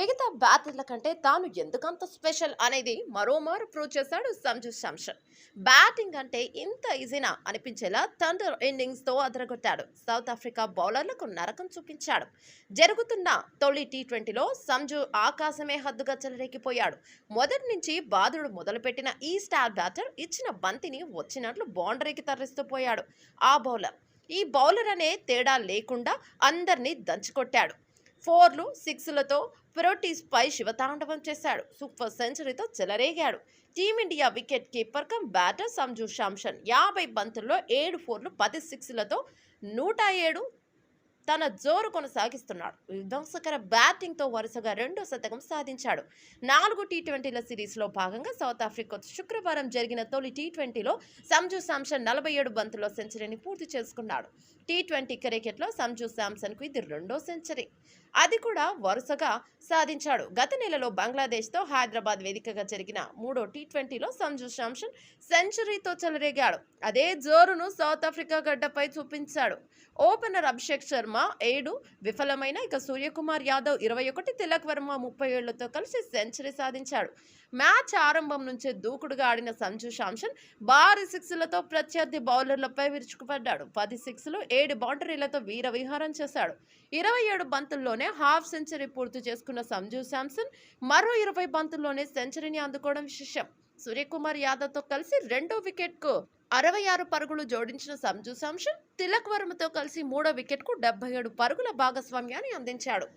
మిగతా బ్యాటర్ల కంటే తాను ఎందుకంత స్పెషల్ అనేది మరోమారు ప్రూవ్ చేశాడు సంజు శాంసన్. బ్యాటింగ్ అంటే ఇంత ఈజీనా అనిపించేలా థండర్ ఇన్నింగ్స్ తో అదరగొట్టాడు. సౌత్ ఆఫ్రికా బౌలర్లకు నరకం చూపించాడు. జరుగుతున్న తొలి టీ20లో సంజు ఆకాశమే హద్దుగా చెలరేగిపోయాడు. మొదటి నుంచి బాదుడు మొదలుపెట్టిన ఈ స్టార్ బ్యాటర్ ఇచ్చిన బంతిని వచ్చినట్లు బౌండరీకి తరలిస్తూ పోయాడు. ఈ బౌలర్ అనే తేడా లేకుండా అందరినీ దంచుకొట్టాడు. 4లు 6లతో ప్రోటీస్ పై శివతాండవం చేశాడు. సూపర్ సెంచరీతో చెలరేగాడు. Team India wicket keeper cum batter Sanju Samson 50 బంతుల్లో 7 4లు 10 6లతో 107 తన జోరు కొనసాగిస్తున్నాడు. విధ్వంసకర బ్యాటింగ్ తో వరుసగా రెండో శతకం సాధించాడు. 4 టీ20ల సిరీస్ లో భాగంగా సౌత్ ఆఫ్రికా శుక్రవారం జరిగిన తొలి టీ20లో సంజు శాంసన్ 47 బంతుల్లో సెంచరీని పూర్తి చేసుకున్నాడు. టీ20 క్రికెట్లో సంజు శాంసన్ కు ఇది రెండో సెంచరీ. అది కూడా వరుసగా సాధించాడు. గత నెలలో బంగ్లాదేశ్తో హైదరాబాద్ వేదికగా జరిగిన 3వ టీ20లో సంజు శాంసన్ సెంచరీతో చెలరేగాడు. అదే జోరును సౌత్ ఆఫ్రికా గడ్డపై చూపించాడు. ఓపెనర్ అభిషేక్ శర్మ 7 విఫలమైన, ఇక సూర్యకుమార్ యాదవ్ 21, తిలక్ వర్మ 37లతో కలిసి సెంచరీ సాధించాడు. మ్యాచ్ ఆరంభం నుంచే దూకుడుగా ఆడిన సంజు శాంసన్ భారీ 6లతో ప్రత్యర్థి బౌలర్లపై విరుచుకుపడ్డాడు. 10 6లు 7 బౌండరీలతో వీర విహారం చేశాడు. 27 బంతుల్లోనే హాఫ్ సెంచరీ పూర్తి చేసుకున్న సంజు శాంసన్ మరో 20 బంతుల్లోనే సెంచరీని అందుకోవడం విశేషం. సూర్యకుమార్ యాదవ్ తో కలిసి రెండో వికెట్ కు 66 పరుగులు జోడించిన సంజు శాంసన్ తిలక్ వర్మతో కలిసి మూడో వికెట్ కు 77 పరుగుల భాగస్వామ్యాన్ని అందించాడు.